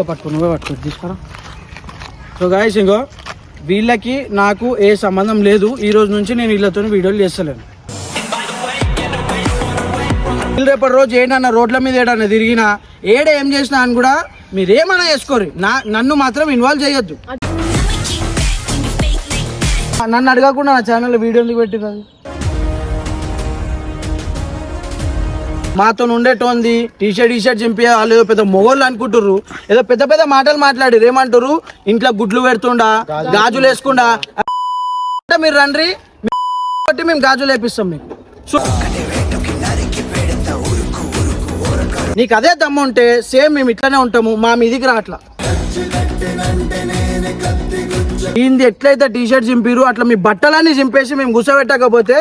పట్టుకో నువ్వే పట్టుకో తీసుకురా. సో గాయ్స్ ఇంకో వీళ్ళకి నాకు ఏ సంబంధం లేదు. ఈ రోజు నుంచి నేను వీళ్ళతో వీడియోలు చేస్తలేను. రేపటి రోజు ఏంటన్నా రోడ్ల మీద ఏడన్నా తిరిగినా ఏం చేసినా అని కూడా మీరేమన్నా చేసుకోరు. నన్ను మాత్రం ఇన్వాల్వ్ చేయొద్దు. నన్ను అడగకుండా నా ఛానల్లో వీడియో ఎందుకు పెట్టి కాదు. మాతో ఉండేటోంది టీషర్ట్ చింపి వాళ్ళు ఏదో పెద్ద మొగోళ్ళు అనుకుంటుర్రు. ఏదో పెద్ద పెద్ద మాటలు మాట్లాడి ఏమంటారు, ఇంట్లో గుడ్లు పెడుతుండా గాజులు వేసుకుండా. మీరు రండి మేము గాజులు వేపిస్తాం మీకు. నీకు అదే దమ్ము ఉంటే సేమ్ మేము ఇట్లానే ఉంటాము. మా మీదికి రాట్లా ఈంది ఎట్లయితే టీషర్ట్ చింపిరు అట్లా మీ బట్టలన్నీ చింపేసి మేము కూర్చోబెట్టకపోతే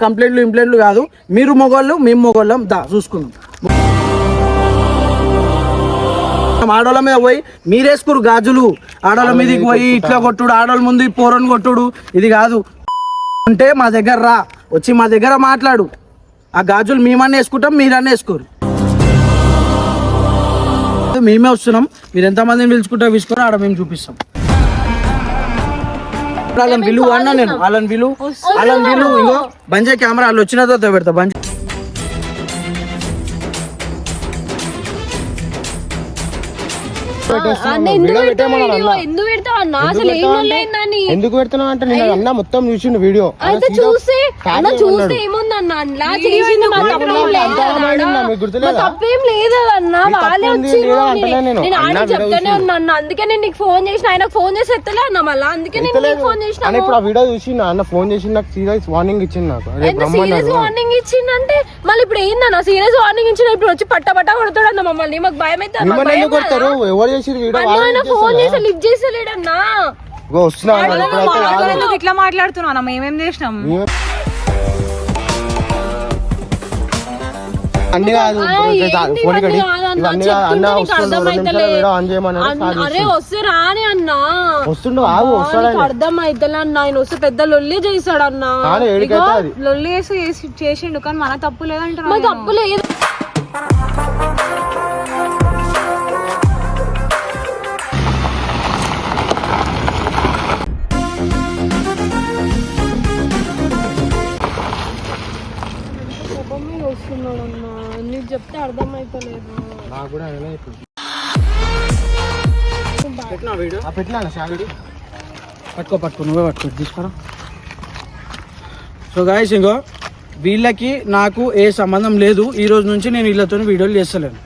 కంప్లైంట్లు కాదు. మీరు మొగోళ్ళు మేము మొగోళ్ళం చూసుకున్నాం. ఆడోళ్ళ మీద పోయి మీరేసుకురు గాజులు, ఆడోళ్ళ మీదకి పోయి ఇట్లా కొట్టుడు, ఆడోళ్ళ ముందు పోరని కొట్టుడు ఇది కాదు. అంటే మా దగ్గర రా, వచ్చి మా దగ్గర మాట్లాడు. ఆ గాజులు మేమన్నా వేసుకుంటాం, మీరన్నా వేసుకోరు. మేమే వస్తున్నాం. మీరు ఎంతమందిని పిలుచుకుంటారో ఆడ మేము చూపిస్తాం. వాళ్ళని విలువ అన్నా నేను వాళ్ళని విలువ ఇంకో బంజే కెమెరా వాళ్ళు వచ్చిన తర్వాత పెడతా. బంజే ఎందుకు పెడుతున్నావు అంటే నేను అన్న మొత్తం చూసిండు వీడియో. తప్పేం లేదు అన్న, వాళ్ళే వచ్చి చెప్తానే ఉన్నా. అందుకే నేను నీకు ఫోన్ చేసిన, ఆయనకు ఫోన్ చేసి ఎత్తలే అన్న. మళ్ళీ అందుకే నేను ఫోన్ చేసిన. ఇప్పుడు ఆ వీడియో చూసి అన్న ఫోన్ చేసి నాకు సీరియస్ వార్నింగ్ ఇచ్చింది. నాకు సీరియస్ వార్నింగ్ ఇచ్చిందంటే మళ్ళీ ఇప్పుడు ఏందన్న సీరియస్ వార్నింగ్ ఇచ్చిన ఇప్పుడు వచ్చి పట్ట కొడతాడు అన్న మమ్మల్ని. మాకు భయం అయితే ఫోన్ చేసి లిఫ్ట్ చేసలేడన్నా. ఇట్లా మాట్లాడుతున్నా మేమేం చేసినాం. అన్ని కాదు అరే వస్తే రాని అన్నా, వస్తుండు అర్థం అయితే అన్న. ఆయన వస్తే పెద్ద లొల్లి చేస్తాడు అన్న. లొల్లి చేసిండు కానీ మన తప్పు లేదంటే తప్పు లేదు. నీకు చెప్తే అర్థమైతలేదు. పట్టుకో నువ్వే పట్టుకో తీసుకురా. సో గాయ్స్ ఇంకో వీళ్ళకి నాకు ఏ సంబంధం లేదు. ఈ రోజు నుంచి నేను వీళ్ళతో వీడియోలు చేస్తలేను.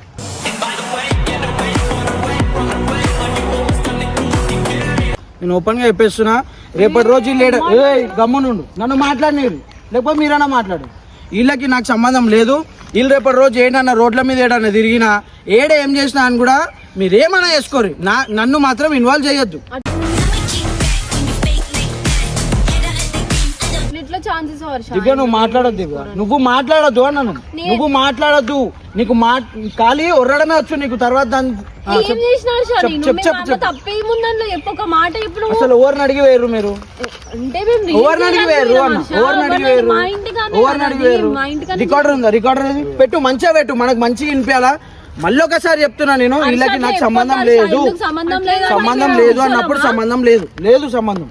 నేను ఓపెన్గా చెప్పేస్తున్నా. రేపటి రోజు గమ్మునుండు, నన్ను మాట్లాడినరు లేకపోతే మీరన్నా మాట్లాడు. వీళ్ళకి నాకు సంబంధం లేదు. వీళ్ళు రేపటి రోజు ఏంటన్నా రోడ్ల మీద ఏడన్నా తిరిగినా ఏం చేసినా అని కూడా మీరేమన్నా చేసుకోరు. నన్ను మాత్రం ఇన్వాల్వ్ చేయొద్దు. నువ్వు మాట్లాడొద్దు, నువ్వు మాట్లాడొద్దు. నీకు ఖాళీ ఒర్రడమే వచ్చు నీకు. తర్వాత అసలు ఎవరిని అడిగి వేయరు మీరు? ఎవరిని అడిగి వేయరు? రికార్డర్ ఉందా? రికార్డర్ పెట్టు, మంచిగా పెట్టు, మనకు మంచిగా వినిపించాలా. మళ్ళీ ఒకసారి చెప్తున్నా నేను, వీళ్ళకి నాకు సంబంధం లేదు అన్నప్పుడు సంబంధం లేదు సంబంధం.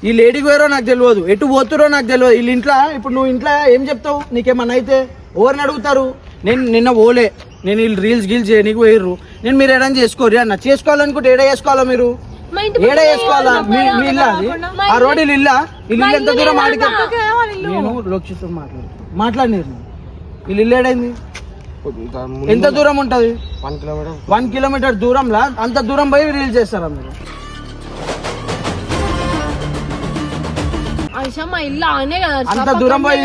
ఈ లేడీకి వేరో నాకు తెలియదు, ఎటు పోతురో నాకు తెలియదు. వీళ్ళ ఇంట్లో ఇప్పుడు నువ్వు ఇంట్లో ఏం చెప్తావు? నీకేమన్నా అయితే ఎవరిని అడుగుతారు? నేను నిన్న పోలే, నేను వీళ్ళు రీల్స్ చేయనీకి వేయరు. నేను మీరు ఏడని చేసుకోరు అన్న. చేసుకోవాలనుకుంటే ఏడ చేసుకోవాలా? మీరు ఏడ చేసుకోవాలా? మీ ఇల్లా అది? ఆ రోడ్ వీళ్ళు ఇల్లు ఎంత దూరం ఆడికి? నేను లోక్షితో మాట్లాడినారు. వీళ్ళు ఇల్లు ఏడైంది? ఎంత దూరం ఉంటది? 1 కిలోమీటర్ దూరంలా. అంత దూరం పోయి రీల్స్ చేస్తారా మీరు? అంత దూరం పోయి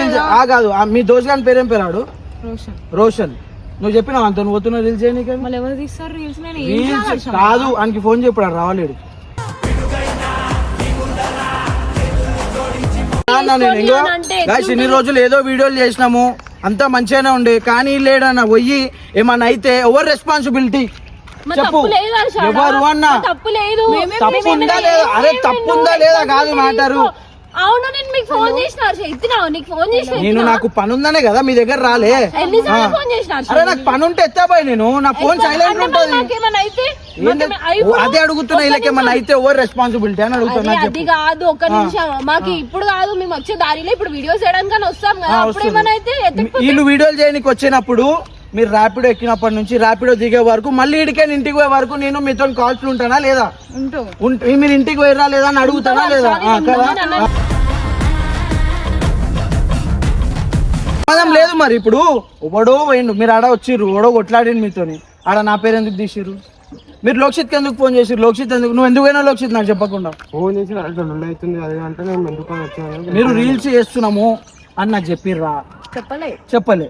కాదు. మీ దోస్త్ గాని పేరేం పేరాడు? రోషన్. నువ్వు చెప్పినావు అంత నువ్వు పోతున్నా రీల్స్ చేయనీకి? రీల్స్ కాదు, ఆయనకి ఫోన్ చెప్పాడు రావాలేడు. ఇన్ని రోజులు ఏదో వీడియోలు చేసినాము, అంతా మంచిగానే ఉండే. కానీ లేడన్నా పోయి ఏమన్నా అయితే ఎవరు రెస్పాన్సిబిలిటీ చెప్పు? ఎవరు అన్నా? తప్పు ఉందా లేదా? అరే తప్పు ఉందా లేదా కాదు మ్యాటరు. అవును నేను మీకు ఫోన్ చేసిన ఎత్తినావు నీకు ఫోన్ చేసిన నేను నాకు పని ఉందనే కదా మీ దగ్గర రాలే. ఎన్నిసార్లు ఫోన్ చేసిన అరే నాకు పని ఉంటే ఎత్తాబాయ్, నేను నా ఫోన్ సైలెంట్ ఉంటుంది. నాకేమన్నా అయితే అదే అడుగుతున్నా, వీళ్ళకేమన్నా అయితే ఎవరు రెస్పాన్సిబిలిటీ అని అడుగుతున్నా. అది కాదు, ఒక్క నిమిషం. మాకు ఇప్పుడు కాదు, మేము వచ్చే దారిలో ఇప్పుడు వీడియోస్ చేయడానికి వస్తాం కదా, అప్పుడు ఏమన్నా అయితే వీళ్ళు వీడియోలు చేయడానికి వచ్చినప్పుడు మీరు ర్యాపిడో ఎక్కినప్పటి నుంచి ర్యాపిడో దిగే వరకు మళ్ళీ ఇడికే ఇంటికి పోయే వరకు నేను మీతో కాల్స్ ఉంటానా లేదా? మీరు ఇంటికి పోయిరా లేదా అని అడుగుతానా లేదా? కదా సంబంధం లేదు. మరి ఇప్పుడు ఒకడో పోయిండు, మీరు ఆడ వచ్చిర్రు, ఓడో కొట్లాడిండు మీతోని, ఆడ నా పేరు ఎందుకు తీసిర్రు? మీరు లోక్షిత్కి ఎందుకు ఫోన్ చేసిర్రు? లోక్షిత్ ఎందుకు, నువ్వు ఎందుకు పోయినా లోక్షిత్ నాకు చెప్పకుండా? ఫోన్ చేసి అవుతుంది అది అంటే నేను ఎందుకు వచ్చాను. మీరు రీల్స్ చేస్తున్నాము అని నాకు చెప్పిర్రా? చెప్పలే.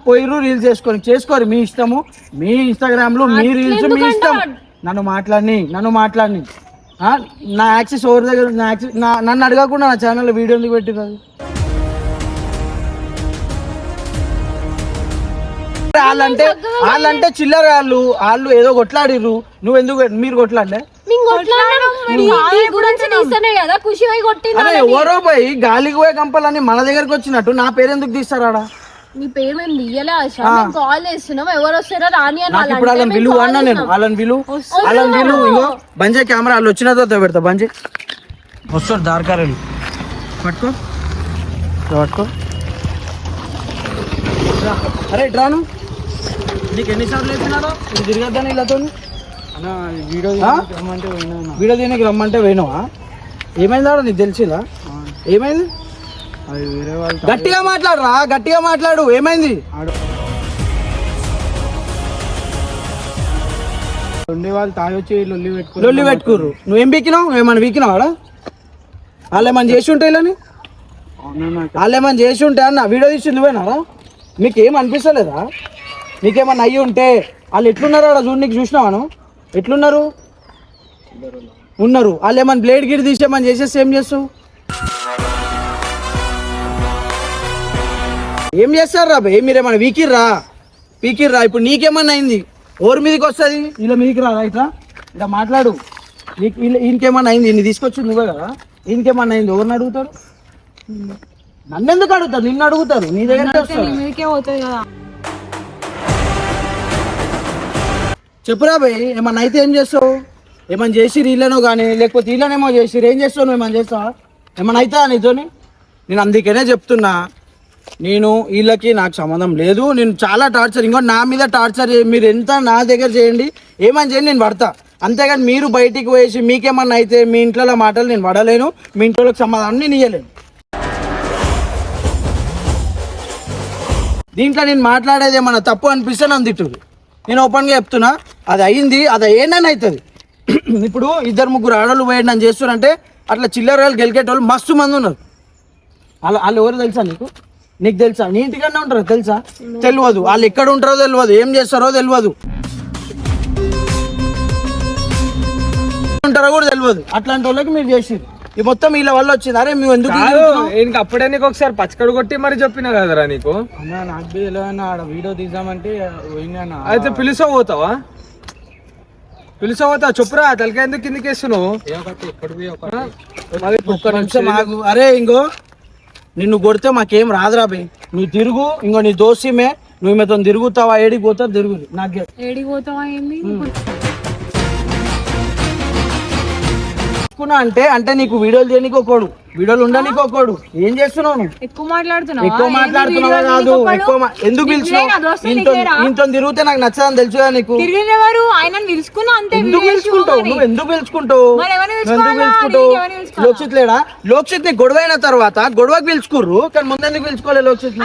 పోయిర్రు రీల్స్ చేసుకోరు, మీ ఇష్టము, మీ ఇన్స్టాగ్రామ్ లో మీ రీల్స్ మీ ఇష్టం. నన్ను మాట్లాడిని నా యాక్సెస్ ఎవరి దగ్గర, నన్ను అడగకుండా నా ఛానల్లో వీడియో ఎందుకు పెట్టిరు? వాళ్ళంటే చిల్లర, వాళ్ళు ఏదో కొట్లాడిర్రు, నువ్వు ఎందుకు మీరు కొట్లాడలే? ఎవరో పోయి గాలికి పోయే కంపలని మన దగ్గరకు వచ్చినట్టు నా పేరు ఎందుకు తీస్తారా? నీ పేరు మేము తీయలే ఆశ, కాల్ చేస్తున్నాం, ఎవరు వస్తారో రాని అని. ఇప్పుడు వాళ్ళని విలువ అన్నా, నేను వాళ్ళని విలువ. ఇంకో బంజే కెమెరా వాళ్ళు వచ్చిన తర్వాత పెడతా. బంజే వస్తాడు దారికారలు, పట్టుకో. అరే రాను, నీకు ఎన్నిసార్లు వేసినారో ఇది తిరగద్దాని ఇలాతో? వీడియో దీనికి రమ్మంటే పోయినావా? ఏమైందా నీకు తెలిసిదా? ఏమైంది? గట్టిగా మాట్లాడు, ఏమైంది? వాళ్ళు తాగొచ్చి లొల్లి పెట్టుకుర్రు, నువ్వేం పీకినావు? ఏమన్నా పీకినావాడా? వాళ్ళు ఏమన్నా చేసి ఉంటే ఇలాని, వాళ్ళు ఏమన్నా చేసి ఉంటే అన్న వీడియో తీసి నువ్వేనారా? మీకు ఏం అనిపిస్తలేదా? నీకేమన్నా అయ్యి ఉంటే వాళ్ళు ఎట్లున్నారు అక్కడ చూడు, నీకు చూసినావాను ఎట్లున్నారు? ఉన్నారు. వాళ్ళు ఏమన్నా బ్లేడ్ గిడి తీసేమని చేసేసి ఏం చేస్తావు? ఏం చేస్తారా భయ్? మీరేమన్నా పీకిర్రా? ఇప్పుడు నీకేమన్నా అయింది, ఓరి మీదకి వస్తుంది, ఇలా మీదకి రాదా? ఇట్లా మాట్లాడు. ఇంకేమన్నా అయింది, ఇన్ని తీసుకొచ్చి నువ్వే కదా, ఇంకేమన్నా అయింది, ఎవరిని అడుగుతారు? నన్ను ఎందుకు అడుగుతారు? నిన్ను అడుగుతారు, నీ దగ్గర చెప్పురా భయ్. ఏమన్నా అయితే ఏం చేస్తావు? ఏమన్నా చేసి వీళ్ళనో కానీ, లేకపోతే వీళ్ళనేమో చేసి ఏం చేస్తావు? నువ్వు ఏమన్నా చేస్తావా? ఏమన్నా అవుతుందా నీతోని? నేను అందుకనే చెప్తున్నా, నేను వీళ్ళకి నాకు సంబంధం లేదు. నేను చాలా టార్చర్, ఇంకో నా మీద టార్చర్ మీరు ఎంత నా దగ్గర చేయండి, ఏమని చేయండి, నేను పడతా. అంతేగాని మీరు బయటికి పోయేసి మీకేమన్నా అయితే మీ ఇంట్లో మాటలు నేను పడలేను, మీ ఇంట్లోకి సమాధానం నేను ఇవ్వలేను. దీంట్లో నేను మాట్లాడేది ఏమన్నా తప్పు అనిపిస్తే నన్ను తిట్టుడు. నేను ఓపెన్గా చెప్తున్నా, అది అయింది, అది ఏంటని అవుతుంది. ఇప్పుడు 2-3 ఆడవాళ్ళు పోయి నన్ను చేస్తున్నారంటే అట్లా చిల్లరలు గెలికేటోళ్ళు మస్తు మంది ఉన్నారు. వాళ్ళు ఎవరు తెలుసా నీకు తెలుసా? నీ ఇంటికన్నా ఉంటారో తెలుసా? తెలియదు. వాళ్ళు ఎక్కడ ఉంటారో తెలియదు, ఏం చేస్తారో తెలియదు, ఉంటారో కూడా తెలియదు. అట్లాంటి వాళ్ళకి మీరు చేసిరు. ఈ మొత్తం వీళ్ళ వల్ల వచ్చింది. అరే మేము ఎందుకు అప్పుడే నీకు ఒకసారి పచ్చకడు కొట్టి మరి చెప్పినా కదరా నీకు. నాకు ఆడ వీడియో తీద్దామంటే అయితే పిలిచోపోతావా? చెప్పురా, తలకాయ ఎందుకు కిందకి వేస్తున్నావు? ఒక్క నిమిషం ఆగు. అరే ఇంకో నిన్ను కొడితే మాకేం రాదురా బే, నువ్వు తిరుగు. ఇంకో నీ దోస్తమే, నువ్వు మీతో తిరుగుతావా? ఏడికి పోతావు? తిరుగురు. నాకే ఏడికి పోతావా ఏంది అంటే నీకు వీడియోలు చేయనీకి ఒకడు, వీడియోలు ఉండనీకి ఒకడు. ఏం చేస్తున్నావు? ఎక్కువ మాట్లాడుతున్నావు కాదు, ఎందుకు పిలిచినావు? ఇంతో తిరిగితే నాకు నచ్చదని తెలుసు కదా నీకు. ఎందుకు పిలుచుకుంటావు? లోక్షిత్ లేడా? లోక్షిత్ ని గొడవ అయిన తర్వాత గొడవకి పిలుచుకుర్రు, కానీ ముందెందుకు పిలుచుకోలేదు లోక్షిత్?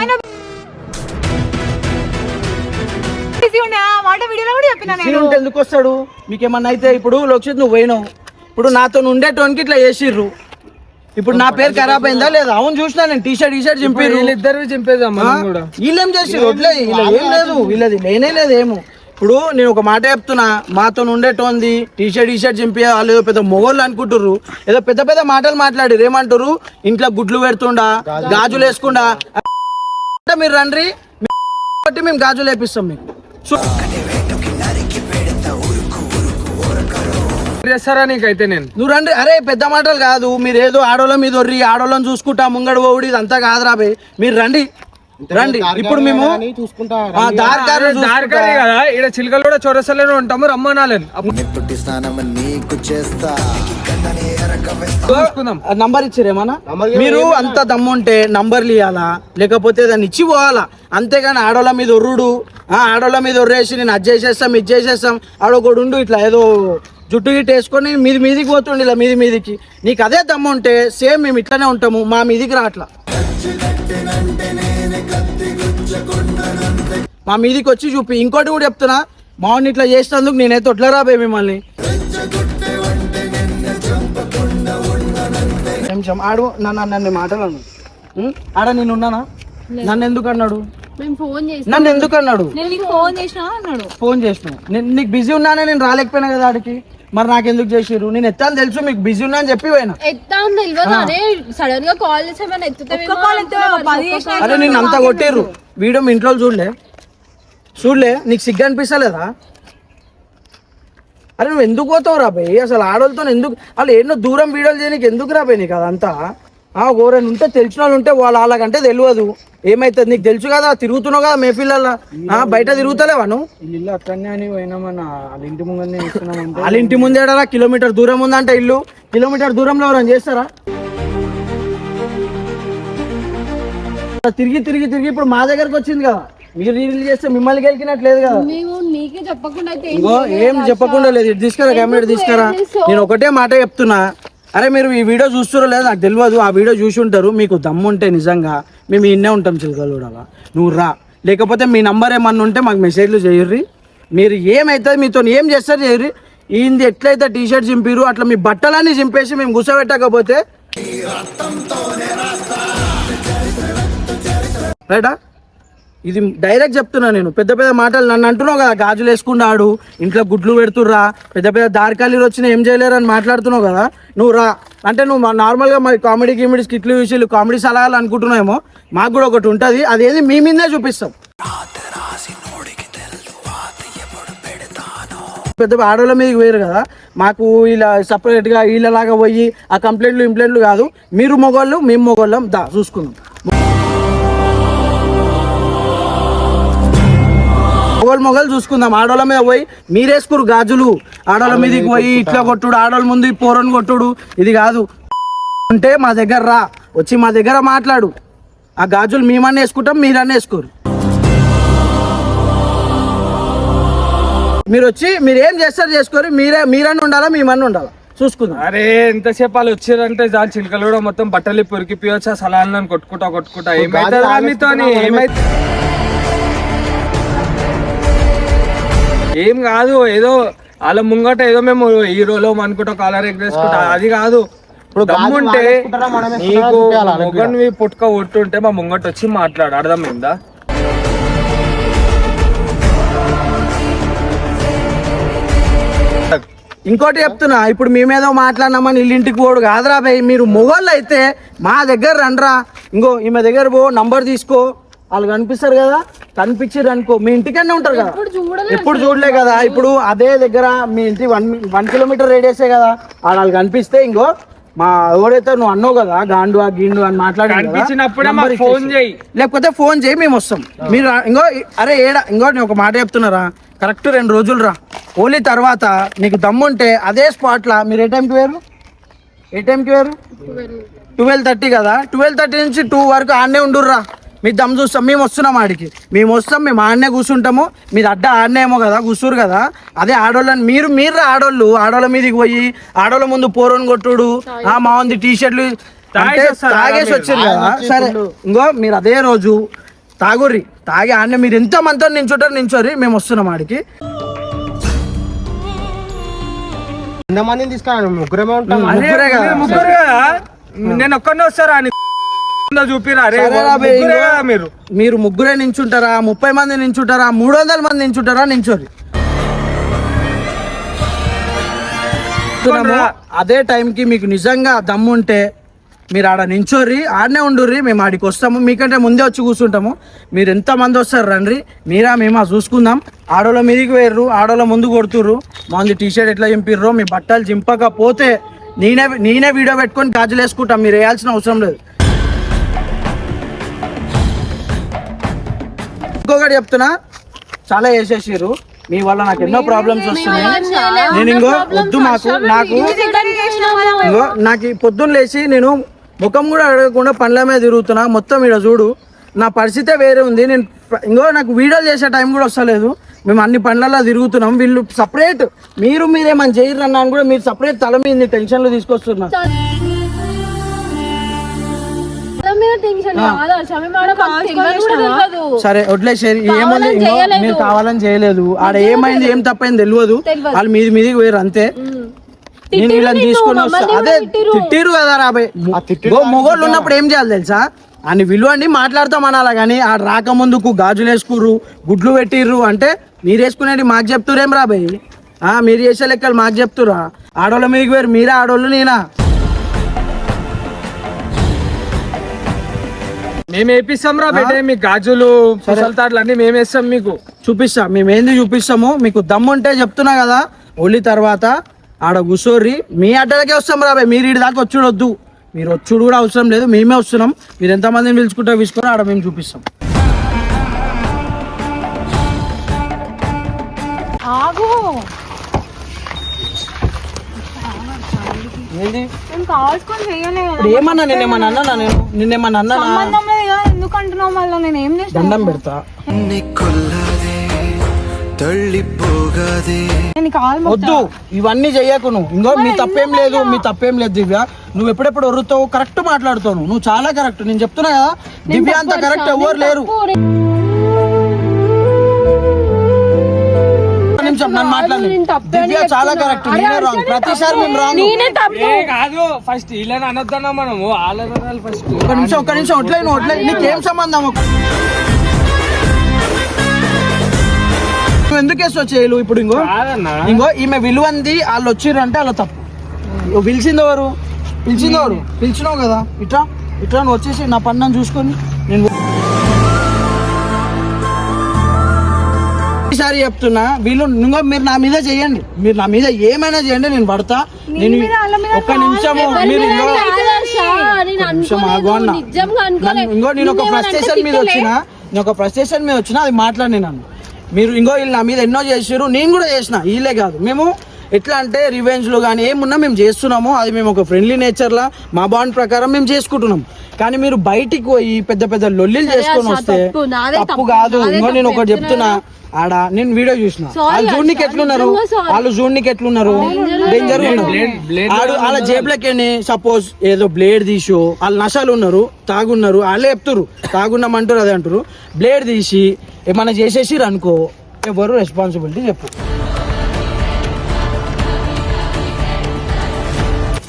ఎందుకు వస్తాడు? మీకేమన్నా అయితే ఇప్పుడు లోక్షిత్ నువ్వు పోయినావు, ఇప్పుడు నాతో ఉండేటోనికి ఇట్లా చేసిర్రు, ఇప్పుడు నా పేరు ఖరాబ్ అయిందా లేదా? అవును చూసినా నేను. టీషర్ట్ చింపారు, వీళ్ళిద్దరు చింపేద్దాం. వీళ్ళేం చేసిర్రు? వదిలే, ఏం లేదు, వీళ్ళది లేనే లేదు ఏమో. ఇప్పుడు నేను ఒక మాట చెప్తున్నా, మాతో ఉండేటోంది టీషర్ట్ చింపి వాళ్ళు పెద్ద మొగోళ్ళు అనుకుంటుర్రు, ఏదో పెద్ద మాటలు మాట్లాడిరు. ఏమంటారు? ఇంట్లో గుడ్లు పెడుతుండా, గాజులు వేసుకుండా. మీరు రండి, మేము గాజులు వేపిస్తాం మీకు. చేస్తారా నీకైతే నేను నువ్వు రండి. అరే పెద్ద మాటలు కాదు, మీరు ఏదో ఆడోళ్ళ మీద ఒర్రి ఆడోళ్ళని చూసుకుంటా ముంగడు ఓడి ఇదంతా కాదురా బే. మీరు రండి రండి. ఇప్పుడు మేము చూసుకుంటా దారికారి కదా, ఇక్కడ చిలకలు కూడా చొరసలోనే ఉంటాము, రమ్మనాలని చూసుకుందాం. నంబర్ ఇచ్చిరేమన్నా? మీరు అంత దమ్ముంటే నంబర్లు ఇవ్వాలా, లేకపోతే దాన్ని ఇచ్చి పోవాలా. అంతేగాని ఆడోళ్ళ మీద ఒర్రుడు, ఆడోళ్ళ మీద ఒర్రేసి నేను అది చేసేస్తాం ఇది చేసేస్తాం, ఆడొకడు ఉండు ఇట్లా ఏదో జుట్టు గిట్టు వేసుకొని మీదికి పోతుండే ఇలా మీదికి. నీకు అదే దమ్ము ఉంటే సేమ్ మేము ఇట్లానే ఉంటాము, మా మీదికి రాట్లా. మా మీదికి వచ్చి చూపి. ఇంకోటి కూడా చెప్తున్నా, మామూలు ఇట్లా చేసినందుకు నేనైతే ఒట్లా రాబోయే మిమ్మల్ని. ఆడు నన్ను మాటలు ఆడ నేను ఉన్నానా? నన్ను ఎందుకు అన్నాడు? నన్ను ఎందుకు అన్నాడు? ఫోన్ చేసిన నీకు బిజీ ఉన్నానే, నేను రాలేకపోయినా కదా ఆడికి. మరి నాకెందుకు చేసిర్రు? నేను ఎత్తాను తెలుసు, మీకు బిజీ ఉన్నా అని చెప్పి పోయినా. సడన్ గా కాల్ అరే నేను అంతా కొట్టిర్రు. వీడియో మీ ఇంట్లో చూడలే నీకు సిగ్గు అనిపిస్తలేదా? అరే నువ్వు ఎందుకు పోతావు రాబాయ్? అసలు ఆడోళ్ళతో ఎందుకు వాళ్ళు ఎన్నో దూరం వీడియోలు చేయడానికి ఎందుకు రాబాయ్ నీకు అదంతా? ఎవరైనా ఉంటే తెలిసిన వాళ్ళు ఉంటే వాళ్ళకంటే తెలియదు ఏమైతుంది. నీకు తెలుసు కదా, తిరుగుతున్నావు కదా మేఫిల్లల్లా, బయట తిరుగుతలేవా నువ్వు? ఇల్లు అక్కడనే అని పోయినామన్నా, వాళ్ళ ఇంటి ముందే వాళ్ళ ఇంటి ముందేడా కిలోమీటర్ దూరం ఉందంటే ఇల్లు. కిలోమీటర్ దూరంలో ఎవరైనా చేస్తారా? తిరిగి తిరిగి తిరిగి ఇప్పుడు మా దగ్గరకు వచ్చింది కదా, మీరు రీల్ చేస్తే మిమ్మల్ని గెలికినట్లేదు కదా. ఇంకో ఏం చెప్పకుండా లేదు. ఇటు తీసుకురా, కెమెరా తీసుకురా. నేను ఒకటే మాట చెప్తున్నా, అరే మీరు ఈ వీడియో చూస్తారో లేదో నాకు తెలియదు, ఆ వీడియో చూసి ఉంటారు. మీకు దమ్ము ఉంటే నిజంగా మేము ఇన్నే ఉంటాం చిలకలు కూడా, నువ్వు రా. లేకపోతే మీ నంబర్ ఏమన్నా ఉంటే మాకు మెసేజ్లు చేయర్రి. మీరు ఏమవుతుంది మీతో ఏం చేస్తారు చేయర్రి. ఈయనది ఎట్లయితే టీ షర్ట్ చింపిరు అట్లా మీ బట్టలన్నీ చింపేసి మేము కూర్చోబెట్టకపోతే రైటా? ఇది డైరెక్ట్ చెప్తున్నా నేను. పెద్ద పెద్ద మాటలు నన్ను అంటున్నావు కదా, గాజులు వేసుకున్నాడు ఇంట్లో గుడ్లు పెడుతుర్రా, పెద్ద పెద్ద దారికాలీలు వచ్చినా ఏం చేయలేరు అని మాట్లాడుతున్నావు కదా. నువ్వు రా అంటే నువ్వు నార్మల్గా మరి కామెడీ స్కిట్లు చూసి కామెడీ సలహాలు అనుకుంటున్నావేమో. మాకు కూడా ఒకటి ఉంటుంది, అదేది మీ మీదే చూపిస్తాం. పెద్ద ఆడోళ్ళ మీదకి వేరు కదా, మాకు ఇలా సపరేట్గా వీళ్ళలాగా పోయి ఆ ఇంప్లైంట్లు కాదు. మీరు మొగోళ్ళు మేము మొగోళ్ళం, దా చూసుకుందాం. మొగలు చూసుకుందాం. ఆడోళ్ళ మీద పోయి మీరేసుకురు గాజులు, ఆడోళ్ళ మీదకి పోయి ఇట్లా కొట్టుడు, ఆడోళ్ళ ముందు పోరని కొట్టుడు, ఇది కాదు. అంటే మా దగ్గర రా, వచ్చి మా దగ్గర మాట్లాడు. ఆ గాజులు మేమన్నా వేసుకుంటాం, మీరన్నా వేసుకోరు. మీరు వచ్చి మీరు ఏం చేస్తారు చేసుకోరు. మీరన్నా ఉండాలా, మేమన్నా ఉండాలా చూసుకుందాం. అరే ఎంతసేపు వాళ్ళు వచ్చారంటే దాని చిలకలు కూడా మొత్తం బట్టలు పొరికిపోయొచ్చా, సలాన్ని కొట్టుకుంటా ఏమైతే ఏమైతే ఏం కాదు. ఏదో వాళ్ళ ముంగట ఏదో మేము హీరోలో అనుకుంటా కాలర్ ఎగరేసుకుంటా, అది కాదు. ఇప్పుడు దమ్ముంటే నీకు మొగన్వి పుట్టుక ఒట్టుంటే మా ముంగట వచ్చి మాట్లాడు, అర్థమైందా? ఇంకోటి చెప్తున్నా, ఇప్పుడు మేమేదో మాట్లాడినామని ఇల్లింటికి పోడు కాదురా భయ్. మీరు మొగోళ్ళు అయితే మా దగ్గర రండ్రా. ఇంకో ఈమె దగ్గర పో, నంబర్ తీసుకో. వాళ్ళు కనిపిస్తారు కదా, కనిపించారు అనుకో మీ ఇంటికన్నా ఉంటారు కదా, ఎప్పుడు చూడలే కదా. ఇప్పుడు అదే దగ్గర మీ ఇంటి 1 కిలోమీటర్ రేడియసే కదా, వాళ్ళు కనిపిస్తే ఇంకో మా ఎవరైతే నువ్వు అన్నావు కదా గాండు గిండు అని మాట్లాడి లేకపోతే ఫోన్ చేయి, మేము వస్తాం. మీరు ఇంకో అరే ఇంకో నేను ఒక మాట చెప్తున్నారా, కరెక్ట్ 2 రోజులు రా. ఓన్లీ తర్వాత నీకు దమ్ముంటే అదే స్పాట్లా. మీరు ఏ టైంకి వేరు 12:30 కదా, 12:30 నుంచి 2 వరకు ఆడనే ఉండుర్రా. మీ దమ్ చూస్తాం, మేము వస్తున్నాం ఆడికి, మేము ఆడనే కూర్చుంటాము. మీది అడ్డ ఆడనేమో కదా, కూర్చురు కదా. అదే ఆడోళ్ళని మీరు ఆడోళ్ళ మీదకి పోయి ఆడోళ్ళ ముందు పోరని కొట్టుడు, మా ఉంది టీ షర్ట్లు తాగేసి వచ్చారు కదా. సరే ఇంకో మీరు అదే రోజు తాగుర్రి, తాగి ఆడనే మీరు ఎంత మంది నించోరి, మేము వస్తున్నాం ఆడికి. ఎంతమందిని తీసుకురా? ముగ్గురేమే ఉంటాం. ముగ్గురే కదా, నేను ఒక్కనే వస్తారా అని చూపిరా. మీరు ముగ్గురే నించుంటారా, 30 మంది నించుంటారా, 300 మంది నించుంటారా? నించోరి. అదే టైంకి మీకు నిజంగా దమ్ముంటే మీరు ఆడ నించోర్రి, ఆడనే ఉండుర్రి, మేము ఆడికి వస్తాము, మీకంటే ముందే వచ్చి కూర్చుంటాము. మీరు ఎంతమంది వస్తారు రండి, మీరా మేమా చూసుకుందాం. ఆడోళ్ళ మీదికి వేర్రు, ఆడోళ్ళ ముందు కొడుతుర్రు, మంది టీషర్ట్ ఎట్లా చింపిర్రో, మీ బట్టలు చింపకపోతే నేనే వీడియో పెట్టుకొని గాజులు వేసుకుంటాం, మీరు వేయాల్సిన అవసరం లేదు. ఇంకొకటి చెప్తున్నా, చాలా వేసేసారు మీ వల్ల, నాకు ఎన్నో ప్రాబ్లమ్స్ వస్తున్నాయి. నేను ఇంకో వద్దు, నాకు ఈ పొద్దున్న లేచి నేను ముఖం కూడా అడగకుండా పనుల మీద తిరుగుతున్నా. మొత్తం ఇక్కడ చూడు, నా పరిస్థితే వేరే ఉంది. నేను నాకు వీడియోలు చేసే టైం కూడా వస్తలేదు. మేము అన్ని పనులలో తిరుగుతున్నాం. వీళ్ళు సపరేట్ మీరేమని చేయరు అన్నా కూడా మీరు సపరేట్ తల మీద టెన్షన్లు తీసుకొస్తున్నారు. సరే వడ్లేసేది ఏముంది, మీరు కావాలని చేయలేదు, ఆడ ఏమైంది ఏం తప్పైంది తెలియదు, వాళ్ళు మీదికి వేరు అంతే. నేను వీళ్ళని తీసుకుని వస్తా, అదే తిట్టిరు కదా రాబాయ్. మొగోళ్ళు ఉన్నప్పుడు ఏం చేయాలి తెలుసా, అని విలువండి మాట్లాడతాం అనాలా, కానీ ఆడ రాకముందుకు గాజులు వేసుకుర్రు, గుడ్లు పెట్టిర్రు అంటే మీరు వేసుకునేది మాకు చెప్తురేం రాబాయ్. మీరు చేసే లెక్కలు మాకు చెప్తురా? ఆడోళ్ళ మీదకి వేరు, మీరే ఆడోళ్ళు నేనా? మేము వేపిస్తాం రా బేటే, మీ గాజులు ముసల్తాడ్లు అన్ని మేము వేస్తాం, మీకు చూపిస్తాం. మేము ఏంది చూపిస్తాము, మీకు దమ్ముంటే చెప్తున్నా కదా, ఓన్లీ తర్వాత ఆడ కూర్చోర్రి, మీ అడ్డలకే వస్తాం రాబాయ్. మీరు ఇటు దాకా వచ్చుడొద్దు, మీరు వచ్చుడు కూడా అవసరం లేదు, మేమే వస్తున్నాం. మీరు ఎంతమందిని పిలుచుకుంటే ఆడ మేము చూపిస్తాం. ఏంది ఏమన్నా నిన్నేమన్నా అన్నా? ఎందుకంటున్నావు మళ్ళీ? నేను ఏం చేస్తాను? దండం పెడతా, వద్దు ఇవన్నీ చెయ్యకు నువ్వు. ఇంకో మీ తప్పేం లేదు దివ్య, నువ్వు ఎప్పుడెప్పుడు ఒర్రుతావు, కరెక్ట్ మాట్లాడుతావు నువ్వు, చాలా కరెక్ట్. నేను చెప్తున్నా కదా, దివ్య అంత కరెక్ట్ ఎవరు లేరు. దివ్య చాలా కరెక్ట్, నేనే రాంగ్. ప్రతిసారి మేము రాంగ్ కాదు. ఫస్ట్ వీళ్ళని అనొద్దన్నా మనము, వాళ్ళని ఫస్ట్. ఒక్క నిమిషం ఒట్లే, నీకేం సంబంధం? నువ్వు ఎందుకు వేసి వచ్చేయలు ఇప్పుడు? ఇంకో ఈమె విలువంది, వాళ్ళు వచ్చిర్రు అంటే వాళ్ళ తప్పు. పిలిచింది ఎవరు? పిలిచినావు కదా, ఇట్లా నువ్వు వచ్చేసి నా పన్ను చూసుకొని నేను ఈసారి చెప్తున్నా, వీళ్ళు మీరు నా మీద చేయండి, మీరు నా మీద ఏమైనా చేయండి, నేను పడతా. నేను ఒక్క నిమిషము, మీరు నేను ఒక ఫ్రస్ట్రేషన్ మీద వచ్చిన అది మాట్లాడి నన్ను మీరు వీళ్ళు నా మీద ఎన్నో చేసారు, నేను కూడా చేసిన. వీళ్ళే కాదు, మేము ఎట్లా అంటే రివెంజ్లు కానీ ఏమున్నా మేము చేస్తున్నాము, అది మేము ఒక ఫ్రెండ్లీ నేచర్లా మా బాండ్ ప్రకారం మేము చేసుకుంటున్నాం. కానీ మీరు బయటికి పోయి పెద్ద లొల్లీలు చేసుకొని వస్తే తప్పు కాదు. నేను ఒకటి చెప్తున్నా, ఆడ నేను వీడియో చూసిన, వాళ్ళు చూడనికి ఎట్లున్నారు, డేంజర్ ఉన్నారు. వాళ్ళ జేబులకి సపోజ్ ఏదో బ్లేడ్ తీసో, వాళ్ళు నషాలు ఉన్నారు, తాగున్నారు, వాళ్ళే చెప్తారు తాగున్నామంటారు, అదే అంటారు. బ్లేడ్ తీసి ఏమన్నా చేసేసిరు అనుకో, ఎవరు రెస్పాన్సిబిలిటీ చెప్పు?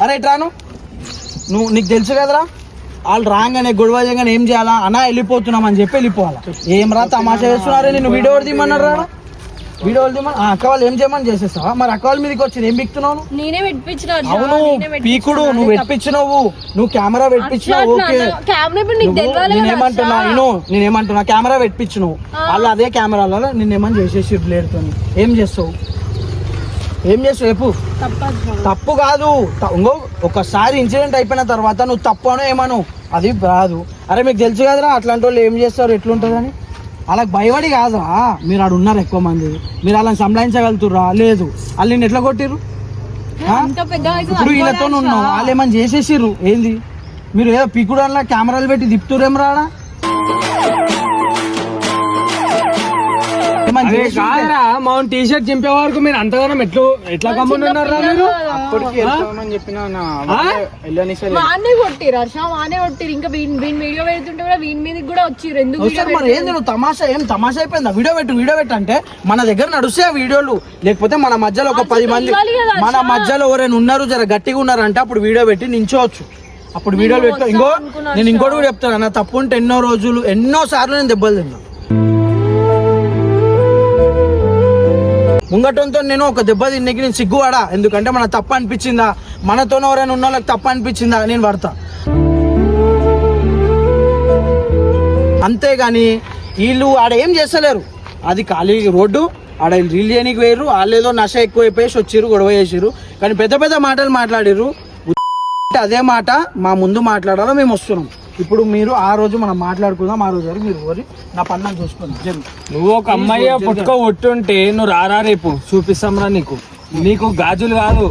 అరే ఇట్రాను, నీకు తెలుసు కదరా, వాళ్ళు రాగానే గొడవ చేయగానే ఏం చేయాలా, అన్నా వెళ్ళిపోతున్నాం అని చెప్పి వెళ్ళిపోవాలా. ఏం రా తమాషా చేస్తున్నారే, నేను వీడియో తీయమన్నారు రా, వీడియో అక్క వాళ్ళు ఏం చేయమని చేసేస్తావా? మరి అక్క వాళ్ళ మీదకి వచ్చి ఏం బిక్తున్నావు? అవును పీకుడు, నువ్వు పెట్టించినావు, నువ్వు కెమెరా పెట్టించినావు. ఓకే నేనేమంటున్నా కెమెరా పెట్టించినావు, వాళ్ళు అదే కెమెరాలలో నిన్నేమని చేసేసి బ్లేడ్తో ఏం చేస్తావు చెప్పు? తప్పు కాదు. ఇంకో ఒకసారి ఇన్సిడెంట్ అయిపోయిన తర్వాత నువ్వు తప్పు అనో ఏమను, అది రాదు. అరే మీకు తెలుసు కదరా అట్లాంటి వాళ్ళు ఏం చేస్తారు, ఎట్లుంటుందని. అలా భయపడి కాదురా, మీరు ఆడ ఉన్నారు ఎక్కువ మంది, మీరు అలా సంభాయించగలుగుతుర్రా? లేదు. వాళ్ళు నేను ఎట్లా కొట్టిర్రు? ఇప్పుడు వీళ్ళతో ఉన్నావు, వాళ్ళు ఏమని చేసేసిర్రు ఏంది? మీరు ఏదో పీకుడు అలా కెమెరాలు పెట్టి తిప్పుతురేం రాడా? టీ షర్ట్ చింపే వరకు మీరు అంతగానం ఎట్లా కమ్ముని ఉన్నారా మీరు? ఇంకా వీడియో పెడుతుంటే కూడా వీని మీదకి కూడా వచ్చిర్రు. ఎందుకు మరి ఏంది నువ్వు తమాషా అయిపోయిందా? వీడియో పెట్టు అంటే మన దగ్గర నడుస్తే ఆ వీడియోలు, లేకపోతే మన మధ్యలో ఒక 10 మంది మన మధ్యలో ఎవరైనా ఉన్నారు జర గట్టిగా ఉన్నారంటే అప్పుడు వీడియో పెట్టి నించోవచ్చు. అప్పుడు వీడియోలు పెట్టుకో. నేను ఇంకోటి కూడా చెప్తాను, నా తప్పు ఉంటే ఎన్నో సార్లు నేను దెబ్బలు తిన్నా. ముంగటంతో నేను ఒక దెబ్బ తిన్నకి నేను సిగ్గుపడా, ఎందుకంటే మన తప్పు అనిపించిందా, మనతో ఎవరైనా ఉన్న వాళ్ళకి తప్పు అనిపించిందా, నేను పడతా. అంతేగాని వీళ్ళు ఆడ ఏం చేస్తలేరు, అది ఖాళీ రోడ్డు, ఆడ రీల్ చేయడానికి వేయరు, వాళ్ళు ఏదో నశ ఎక్కువైపోయేసి వచ్చిర్రు, గొడవ చేసిర్రు. కానీ పెద్ద పెద్ద మాటలు మాట్లాడిర్రు. అదే మాట మా ముందు మాట్లాడాలో మేము వస్తున్నాం. ఇప్పుడు మీరు ఆ రోజు మనం మాట్లాడుకుందాం, ఆ రోజు వరకు మీరు ఓరి నా పన్ను చూసుకుందాం. నువ్వు ఒక అమ్మాయి పుట్టుక ఒట్టుంటే నువ్వు రారా రేపు చూపిస్తాంరా నీకు. నీకు గాజులు కాదు.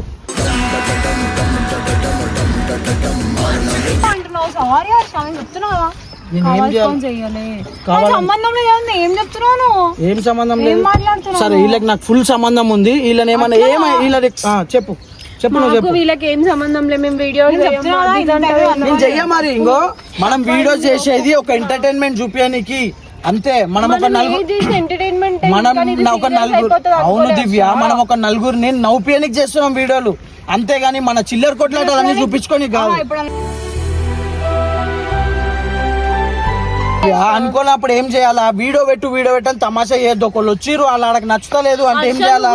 అంటున్నావు సారీ హర్ష నేను చెప్తున్నావా నేను ఏం చేయాలి? చెయ్యాలి కావాలని- సంబంధం లేదు ఏం చెప్తున్నావు నువ్వు ఏం సంబంధం ఏం లేదు. మాట్లాడుతున్నావు సరే వీళ్ళకి నాకు ఫుల్ సంబంధం ఉంది. వీళ్ళని ఏమన్నా వీళ్ళని చెప్పు చెప్పు నువ్వు మాకు చెప్పు. వీళ్ళకి ఏం సంబంధం లేదు, మేము వీడియో నేను చెయ్య మరి. ఇంకో మనం వీడియో చేసేది ఒక ఎంటర్టైన్మెంట్ చూపించడానికి అంతే. మనం ఒక నలుగురు ఎంటర్టైన్మెంట్ మనం ఒక నలుగురు అవును దివ్య, మనం ఒక నలుగురిని నవ్వుపియనికి చేస్తున్నాం వీడియోలు, అంతేగాని మన చిల్లర కొట్లాటలన్నీ చూపించుకొని కాదు. అనుకున్నప్పుడు ఏం చేయాలా? వీడియో పెట్టని తమాషా చేయొద్దు. ఒకళ్ళు వచ్చిర్రు వాళ్ళు ఆడకి నచ్చుతలేదు అంటే ఏం చేయాలా?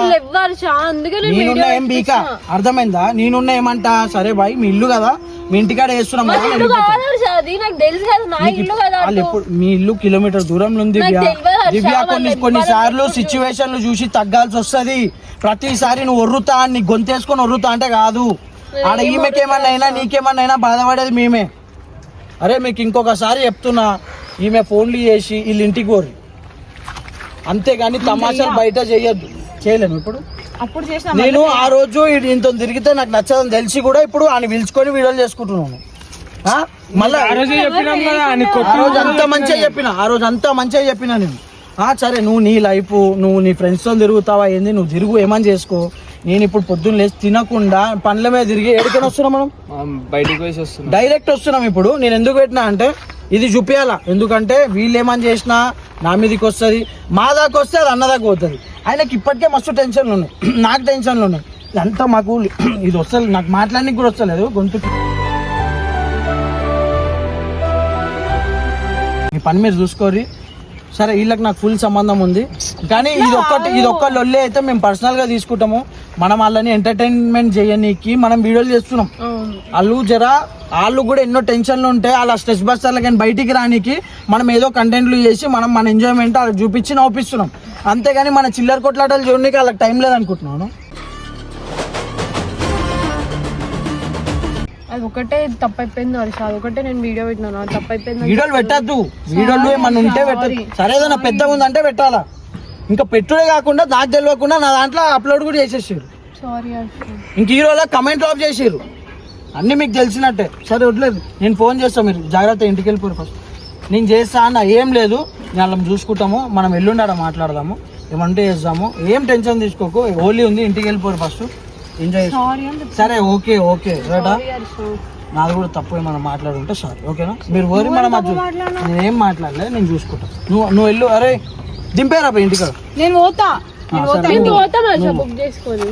నేనున్న ఏం బీక అర్థమైందా? నేనున్న ఏమంటా సరే బాయ్ మీ ఇల్లు కదా, మీ ఇంటికాడ వేస్తున్నాం కదా. వాళ్ళు ఎప్పుడు మీ ఇల్లు కిలోమీటర్ దూరంలో ఉంది దివ్య. కొన్ని సార్లు సిచ్యువేషన్లు చూసి తగ్గాల్సి వస్తది. ప్రతిసారి నువ్వు ఒర్రుతా నీ గొంతేసుకొని ఒర్రుతా అంటే కాదు. ఆడ ఈమెకేమన్నా అయినా నీకేమన్నా బాధపడేది మేమే. అరే మీకు ఇంకొకసారి చెప్తున్నా, ఈమె ఫోన్లు చేసి వీళ్ళ ఇంటికి కోరి, అంతేగాని తమాషాలు బయట చేయొద్దు. చేయలేము ఇప్పుడు. అప్పుడు చేసిన నేను ఆ రోజు ఇంత తిరిగితే నాకు నచ్చదని తెలిసి కూడా ఇప్పుడు ఆయన పిలుచుకొని వీడియోలు చేసుకుంటున్నాను. మళ్ళీ ఆ రోజు చెప్పినాం కదా ఆ రోజు అంతా మంచిగా చెప్పిన నేను. సరే నువ్వు నీ లైఫ్, నువ్వు నీ ఫ్రెండ్స్తో తిరుగుతావా ఏంది, నువ్వు తిరుగు ఏమని చేసుకో. నేను ఇప్పుడు పొద్దున్న లేచి తినకుండా పండ్ల మీద తిరిగి ఎక్కడికైనా వస్తున్నాం, మనం బయటకు వేసి వస్తున్నాం, డైరెక్ట్ వస్తున్నాం. ఇప్పుడు నేను ఎందుకు పెట్టినా అంటే ఇది చూపించాలా, ఎందుకంటే వీళ్ళు ఏమని చేసినా నా మీదకి వస్తుంది, మా దాకా వస్తే అది అన్న దాకా పోతుంది. ఆయనకి ఇప్పటికే మస్తు టెన్షన్లు ఉన్నాయి, నాకు టెన్షన్లు ఉన్నాయి. అంతా మాకు ఇది వస్తుంది, నాకు మాట్లాడడానికి కూడా వస్తలేదు గొంతు. మీ పని మీరు చూసుకోరి. సరే వీళ్ళకి నాకు ఫుల్ సంబంధం ఉంది, కానీ ఇది ఒక్క లొల్లి అయితే మేము పర్సనల్గా తీసుకుంటాము. మనం వాళ్ళని ఎంటర్టైన్మెంట్ చేయనీకి మనం వీడియోలు చేస్తున్నాం. వాళ్ళు కూడా ఎన్నో టెన్షన్లు ఉంటాయి, అలా స్ట్రెస్ బస్టర్లు కానీ బయటికి రానికి మనం ఏదో కంటెంట్లు చేసి మన ఎంజాయ్మెంట్ వాళ్ళకి చూపించి నవ్విస్తున్నాం. అంతేగాని మన చిల్లర కొట్లాటలు చూడడానికి వాళ్ళకి టైం లేదనుకుంటున్నాను. అది ఒకటే తప్పైపోయింది హర్ష, అదొకటే నేను వీడియో పెట్టినాను, అది తప్పైపోయింది. వీడియోలు పెట్టద్దు, వీడియోలు ఏమన్నా ఉంటే పెట్టదు. సరే ఏదైనా పెద్దగా ఉందంటే పెట్టాలా. ఇంకా పెట్టుడే కాకుండా నాకు తెలియకుండా నా దాంట్లో అప్లోడ్ కూడా చేసేసారు. సారీ హర్ష. ఇంక హీరోలో కమెంట్ ఆఫ్ చేసారు, అన్నీ మీకు తెలిసినట్టే. సరే వడ్లేదు, నేను ఫోన్ చేస్తాను, మీరు జాగ్రత్త ఇంటికి వెళ్ళిపోరు. ఫస్ట్ నేను చేస్తా అన్న ఏం లేదు, నేను వాళ్ళని చూసుకుంటాము, మనం ఎల్లుండాడ మాట్లాడదాము, ఏమంటే చేద్దాము, ఏం టెన్షన్ తీసుకోకు. హోలీ ఉంది, ఇంటికి వెళ్ళిపోరు ఫస్ట్, ఎంజాయ్. సరే ఓకే రేటా, నాది కూడా తప్పు ఏమైనా మాట్లాడుంటే సారీ, ఓకేనా? మీరు ఓరి మనం నేనేం మాట్లాడలేదు, నేను చూసుకుంటా. నువ్వు వెళ్ళు. అరే దింపేరా ఇంటికాడ, నేను పోతా బుక్ చేసుకోవాలి.